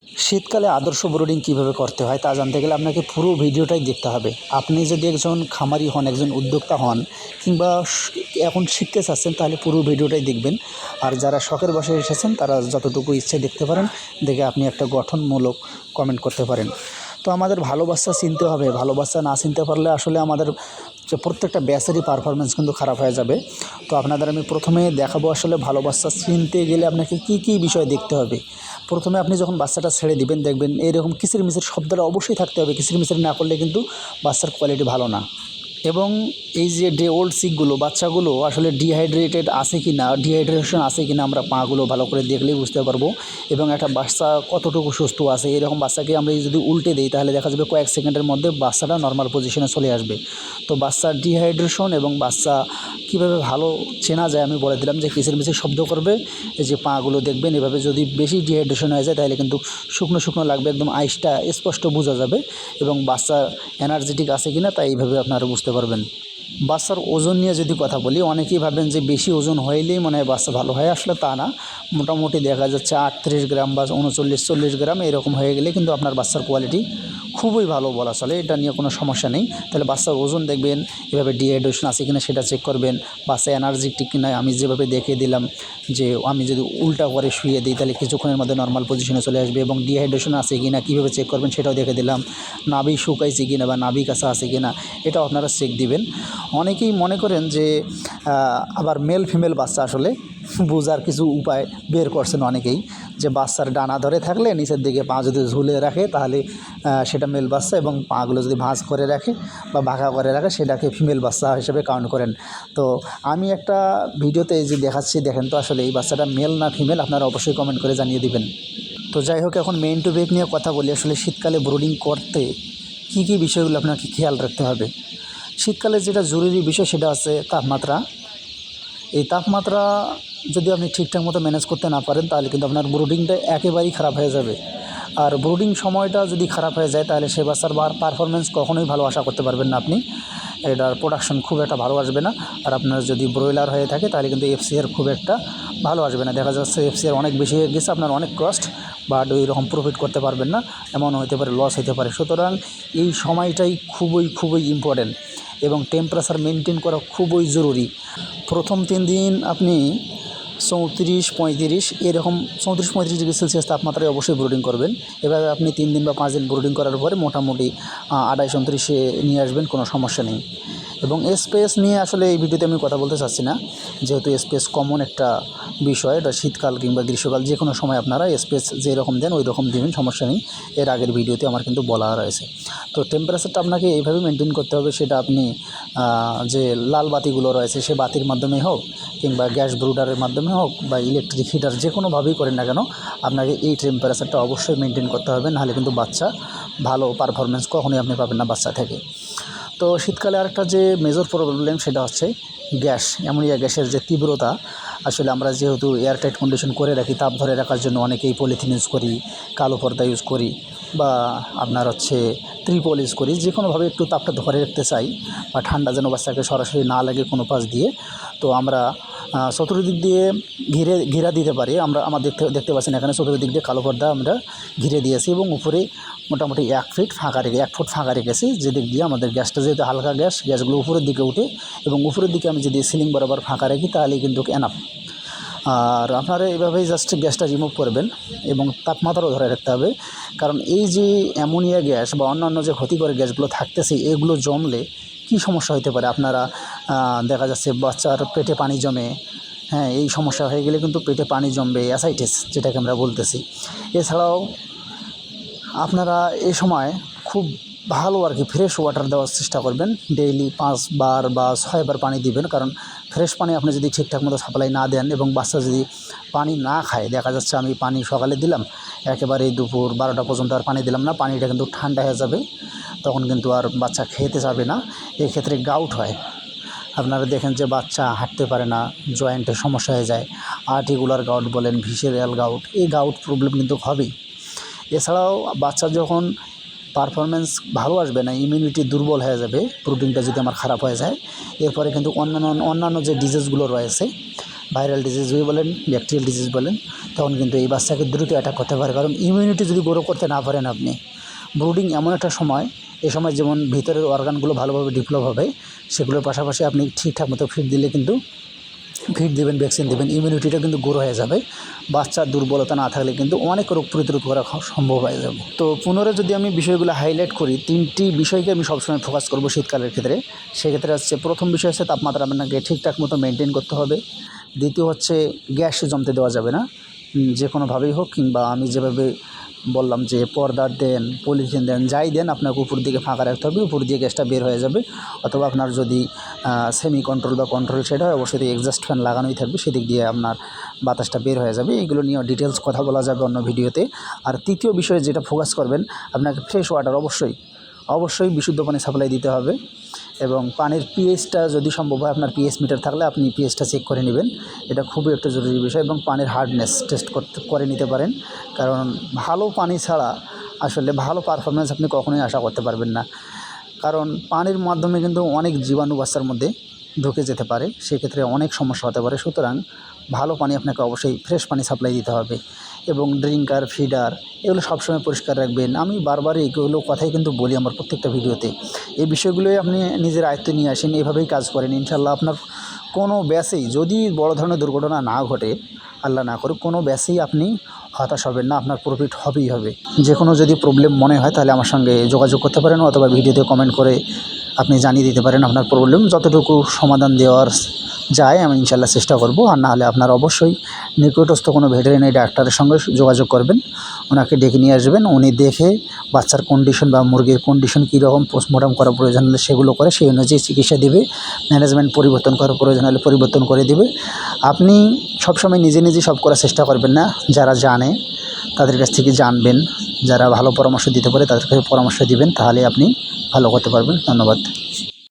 শীতকালে আদর্শ ব্রুডিং কীভাবে করতে হয় তা জানতে গেলে আপনাকে পুরো ভিডিওটাই দেখতে হবে। আপনি যদি একজন খামারি হন, একজন উদ্যোক্তা হন, কিংবা এখন শিখতে চাচ্ছেন, তাহলে পুরো ভিডিওটাই দেখবেন। আর যারা শখের বশে এসেছেন তারা যতটুকু ইচ্ছে দেখতে পারেন, দেখে আপনি একটা গঠনমূলক কমেন্ট করতে পারেন। তো আমাদের ভালো বাচ্চা চিনতে হবে। ভালো বাচ্চা না চিনতে পারলে আসলে আমাদের যে প্রত্যেকটা ব্যাচেরই পারফরমেন্স কিন্তু খারাপ হয়ে যাবে। তো আপনাদের আমি প্রথমে দেখাবো আসলে ভালো বাচ্চা চিনতে গেলে আপনাকে কী কী বিষয় দেখতে হবে। প্রথমে আপনি যখন বাচ্চাটা ছেড়ে দিবেন, দেখবেন এরকম কিচিরমিচির শব্দটা অবশ্যই থাকতে হবে। কিচিরমিচির না করলে কিন্তু বাচ্চার কোয়ালিটি ভালো না। এবং এই যে ডে ওল্ড সিকগুলো, বাচ্চাগুলো আসলে ডিহাইড্রেটেড আছে কি না, ডিহাইড্রেশন আছে কি না, আমরা পাগুলো ভালো করে দেখলেই বুঝতে পারবো। এবং একটা বাচ্চা কতটুকু সুস্থ আছে, এরকম বাচ্চাকে আমরা যদি উল্টে দিই, তাহলে দেখা যাবে কয়েক সেকেন্ডের মধ্যে বাচ্চাটা নর্মাল পজিশনে চলে আসবে। তো বাচ্চার ডিহাইড্রেশন এবং বাচ্চা কীভাবে ভালো চেনা যায় আমি বলে দিলাম, যে কিচিরমিচির শব্দ করবে, এই যে পাগুলো দেখবেন এভাবে। যদি বেশি ডিহাইড্রেশন হয়ে যায় তাহলে কিন্তু শুকনো শুকনো লাগবে, একদম আইসটা স্পষ্ট বোঝা যাবে। এবং বাচ্চা এনার্জেটিক আছে কি না তা এইভাবে আপনারা বুঝতে পারবেন। বাচ্চার ওজন নিয়ে যদি কথা বলি, অনেকেই ভাবেন যে বেশি ওজন হইলেই মনে হয় বাচ্চা ভালো হয়। আসলে তা না। মোটামুটি দেখা যাচ্ছে 38 গ্রাম বা 39-40 গ্রাম এরকম হয়ে গেলে কিন্তু আপনার বাচ্চার কোয়ালিটি খুবই ভালো বলা চলে, এটা নিয়ে কোনো সমস্যা নেই। তাহলে বাচ্চার ওজন দেখবেন, এভাবে ডিহাইড্রেশন আছে কিনা সেটা চেক করবেন। বাচ্চা এনার্জেটিক কিনা আমি যেভাবে দেখিয়ে দিলাম, যে আমি যদি উল্টা করে শুয়ে দিই তাহলে কিছুক্ষণের মধ্যে নর্মাল পজিশনে চলে আসবে। এবং ডিহাইড্রেশন আছে কিনা কীভাবে চেক করবেন সেটাও দেখে দিলাম। নাভি শুকাইছে কিনা বা নাভি কাঁচা আছে কিনা এটাও আপনারা চেক দিবেন। অনেকেই মনে করেন যে আবার মেল ফিমেল বাচ্চা আসলে বোঝার কিছু উপায় বের করছেন অনেকেই, যে বাচ্চার ডানা ধরে থাকলে নিচের দিকে পা যদি ঝুলে রাখে তাহলে সেটা মেল বাচ্চা, এবং পাগুলো যদি ভাঁজ করে রাখে বা বাঁকা করে রাখে সেটাকে ফিমেল বাচ্চা হিসেবে কাউন্ট করেন। তো আমি একটা ভিডিওতে যে দেখাচ্ছি, দেখেন তো আসলে এই বাচ্চাটা মেল না ফিমেল, আপনারা অবশ্যই কমেন্ট করে জানিয়ে দিবেন। তো যাই হোক, এখন মেইন টু বেক নিয়ে কথা বলি। আসলে শীতকালে ব্রুডিং করতে কী কী বিষয়গুলো আপনাকে খেয়াল রাখতে হবে। শীতকালে যেটা জরুরি বিষয় সেটা হচ্ছে তাপমাত্রা। এই তাপমাত্রা যদি আপনি ঠিকঠাক মতো ম্যানেজ করতে না পারেন তাহলে কিন্তু আপনার ব্রুডিংটা একেবারেই খারাপ হয়ে যাবে। আর ব্রুডিং সময়টা যদি খারাপ হয়ে যায় তাহলে সে বাচ্চার পারফরমেন্স কখনোই ভালো আশা করতে পারবেন না আপনি। এটার প্রোডাকশন খুব একটা ভালো আসবে না। আর আপনার যদি ব্রয়লার হয়ে থাকে তাহলে কিন্তু এফসিআর খুব একটা ভালো আসবে না। দেখা যাচ্ছে এফসিআর অনেক বেশি হয়ে গেছে, আপনার অনেক কস্ট, বাট ওই রকম প্রফিট করতে পারবেন না, এমন হতে পারে লস হতে পারে। সুতরাং এই সময়টাই খুবই ইম্পর্টেন্ট এবং টেম্পারেচার মেনটেন করা খুবই জরুরি। প্রথম 3 দিন আপনি 34-35 এরকম 34-35 ডিগ্রি সেলসিয়াস তাপমাত্রায় অবশ্যই ব্রুডিং করবেন। এভাবে আপনি 3 দিন বা 5 দিন ব্রুডিং করার পরে মোটামুটি 28-29-এ নিয়ে আসবেন, কোনো সমস্যা নেই। এবং স্পেস নিয়ে আসলে এই ভিডিওতে আমি কথা বলতে চাচ্ছি না, যেহেতু স্পেস কমন একটা বিষয়। এটা শীতকাল কিংবা গ্রীষ্মকাল যে কোনো সময় আপনারা স্পেস যেরকম দেন ওই রকম দেবেন, সমস্যা নেই। এর আগের ভিডিওতে আমার কিন্তু বলা রয়েছে। তো টেম্পারেচারটা আপনাকে এইভাবে মেনটেন করতে হবে, সেটা আপনি যে লাল বাতিগুলো রয়েছে সে বাতির মাধ্যমে হোক, কিংবা গ্যাস ব্রুডারের মাধ্যমে হোক, বা ইলেকট্রিক হিটার, যে কোনোভাবেই করেন না কেন আপনাকে এই টেম্পারেচারটা অবশ্যই মেনটেন করতে হবে, নাহলে কিন্তু বাচ্চা ভালো পারফরমেন্স কখনোই আপনি পাবেন না বাচ্চা থেকে। তো শীতকালে আরেকটা যে মেজর প্রবলেম সেটা হচ্ছে গ্যাস, অ্যামোনিয়া গ্যাসের যে তীব্রতা। আসলে আমরা যেহেতু এয়ারটাইট কন্ডিশন করে রাখি, তাপ ধরে রাখার জন্য অনেকেই পলিথিন ইউজ করি, কালো পর্দা ইউজ করি, বা আপনার হচ্ছে ত্রিপল ইউজ করি, যে কোনোভাবে একটু তাপটা ধরে রাখতে চাই, বা ঠান্ডা যেন বাচ্চাকে সরাসরি না লাগে কোনো পাশ দিয়ে। তো আমরা চতুর্দিক দিয়ে ঘেরা দিতে পারি। আমরা দেখতে পাচ্ছেন এখানে চতুর্দিক দিয়ে কালো পর্দা আমরা ঘিরে দিয়েছি, এবং উপরে মোটামুটি 1 ফুট ফাঁকা রেখেছি, যেদিক দিয়ে আমাদের গ্যাসটা যেহেতু হালকা গ্যাসগুলো উপরের দিকে উঠে, এবং উপরের দিকে আমি যদি সিলিং বরাবর ফাঁকা রাখি তাহলেই কিন্তু এনাফ। আর আপনারা এভাবেই জাস্ট গ্যাসটা রিমুভ করবেন, এবং তাপমাত্রাও ধরে রাখতে হবে। কারণ এই যে অ্যামোনিয়া গ্যাস বা অন্যান্য যে ক্ষতিকর গ্যাসগুলো থাকতেছে, এগুলো জমলে কী সমস্যা হতে পারে আপনারা দেখা যাচ্ছে বাচ্চার পেটে পানি জমে। হ্যাঁ, এই সমস্যা হয়ে গেলে কিন্তু পেটে পানি জমবে, অ্যাসাইটিস যেটাকে আমরা বলতেছি। এছাড়াও আপনারা এই সময় খুব ভালো আর কি ফ্রেশ ওয়াটার দেওয়ার চেষ্টা করবেন। ডেইলি 5 বার বা 6 বার পানি দিবেন, কারণ ফ্রেশ পানি আপনি যদি ঠিকঠাক মতো সাপ্লাই না দেন এবং বাচ্চা যদি পানি না খায়, দেখা যাচ্ছে আমি পানি সকালে দিলাম, একেবারে দুপুর 12টা পর্যন্ত আর পানি দিলাম না, পানিটা কিন্তু ঠান্ডা হয়ে যাবে, তখন কিন্তু আর বাচ্চা খেতে যাবে না। এক্ষেত্রে গাউট হয়। আপনারা দেখেন যে বাচ্চা হাঁটতে পারে না, জয়েন্টের সমস্যা হয়ে যায়, আর্টিকুলার গাউট বলেন, ভিসেরিয়াল গাউট, এই গাউট প্রবলেম কিন্তু হবেই। এছাড়াও বাচ্চা যখন পারফরমেন্স ভালো আসবে না, ইমিউনিটি দুর্বল হয়ে যাবে, প্রোটিনটা যদি আমার খারাপ হয়ে যায়, এরপরে কিন্তু অন্যান্য যে ডিজিজগুলো রয়েছে ভাইরাল ডিজিজ বলেন, ব্যাকটেরিয়াল ডিজিজ বলেন, তখন কিন্তু এই বাচ্চাকে দ্রুত অ্যাটাক করতে পারে। কারণ ইমিউনিটি যদি গ্রো করতে না পারেন আপনি, ব্রুডিং এমন একটা সময়, এই সময় যেমন ভিতরের অর্গানগুলো ভালোভাবে ডেভেলপ হবে, সেগুলোর পাশাপাশি আপনি ঠিকঠাক মতো ফিড দিলে কিন্তু ফিড দেবেন, ভ্যাকসিন দেবেন, ইমিউনিটিটা কিন্তু গ্রো হয়ে যাবে। বাচ্চার দুর্বলতা না থাকলে কিন্তু অনেক রোগ প্রতিরোধ করা সম্ভব হয়ে যাবে। তো পুনরায় যদি আমি বিষয়গুলো হাইলাইট করি, 3টি বিষয়কে আমি সবসময় ফোকাস করব শীতকালের ক্ষেত্রে। সেক্ষেত্রে হচ্ছে প্রথম বিষয় হচ্ছে তাপমাত্রা আপনাকে ঠিকঠাক মতো মেনটেন করতে হবে। দ্বিতীয় হচ্ছে গ্যাস জমতে দেওয়া যাবে না, যে কোনোভাবেই হোক, কিংবা আমি যেভাবে বললাম যে পর্দা দেন, পলিথিন দেন, যাই দেন, আপনাকে উপর দিকে ফাঁকা রাখতে হবে, উপর দিয়ে গ্যাসটা বের হয়ে যাবে। অথবা আপনার যদি সেমি কন্ট্রোল বা কন্ট্রোল সেট হয়, অবশ্যই এক্সস্ট ফ্যান লাগানোই থাকবে, সেদিক দিয়ে আপনার বাতাসটা বের হয়ে যাবে। এইগুলো নিয়ে ডিটেলস কথা বলা যাবে অন্য ভিডিওতে। আর তৃতীয় বিষয়ে যেটা ফোকাস করবেন, আপনাকে ফ্রেশ ওয়াটার অবশ্যই বিশুদ্ধ পানি সাপ্লাই দিতে হবে। এবং পানির পিএইচটা যদি সম্ভব হয়, আপনার পিএইচ মিটার থাকলে আপনি পিএইচটা চেক করে নেবেন, এটা খুবই একটা জরুরি বিষয়। এবং পানির হার্ডনেস টেস্ট করে নিতে পারেন, কারণ ভালো পানি ছাড়া আসলে ভালো পারফরমেন্স আপনি কখনোই আশা করতে পারবেন না। কারণ পানির মাধ্যমে কিন্তু অনেক জীবাণু বাচ্চার মধ্যে ঢুকে যেতে পারে, সেক্ষেত্রে অনেক সমস্যা হতে পারে। সুতরাং ভালো পানি আপনাকে অবশ্যই ফ্রেশ পানি সাপ্লাই দিতে হবে। এবং ড্রিঙ্কার, ফিডার, এগুলো সবসময় পরিষ্কার রাখবেন। আমি বারবার এইগুলো কথাই কিন্তু বলি আমার প্রত্যেকটা ভিডিওতে। এই বিষয়গুলোই আপনি নিজের আয়ত্তে নিয়ে আসেন, এভাবেই কাজ করেন, ইনশাল্লাহ আপনার কোনো ব্যাচেই, যদি বড় ধরনের দুর্ঘটনা না ঘটে, আল্লাহ না করুক, কোনো ব্যাচেই আপনি হতাশ হবেন না, আপনার প্রফিট হবেই হবে। যে কোনো যদি প্রবলেম মনে হয় তাহলে আমার সঙ্গে যোগাযোগ করতে পারেন, অথবা ভিডিওতে কমেন্ট করে আপনি জানিয়ে দিতে পারেন আপনার প্রবলেম। যতটুকু সমাধান দেওয়ার যায় আমি ইনশাল্লাহ চেষ্টা করব। আর না হলে আপনার অবশ্যই নিকটস্থ কোনো ভেটেরিনারি ডাক্তারের সঙ্গে যোগাযোগ করবেন, ওনাকে ডেকে নিয়ে আসবেন। উনি দেখে বাচ্চার কন্ডিশন বা মুরগির কন্ডিশন কীরকম, পোস্টমর্টম করা প্রয়োজন হলে সেগুলো করে সেই অনুযায়ী চিকিৎসা দেবে। ম্যানেজমেন্ট পরিবর্তন করার প্রয়োজন হলে পরিবর্তন করে দেবে। আপনি সবসময় নিজে সব করার চেষ্টা করবেন না, যারা জানে তাদের কাছ থেকে জানবেন, যারা ভালো পরামর্শ দিতে পারে তাদের কাছে পরামর্শ দিবেন, তাহলে আপনি ভালো করতে পারবেন। ধন্যবাদ।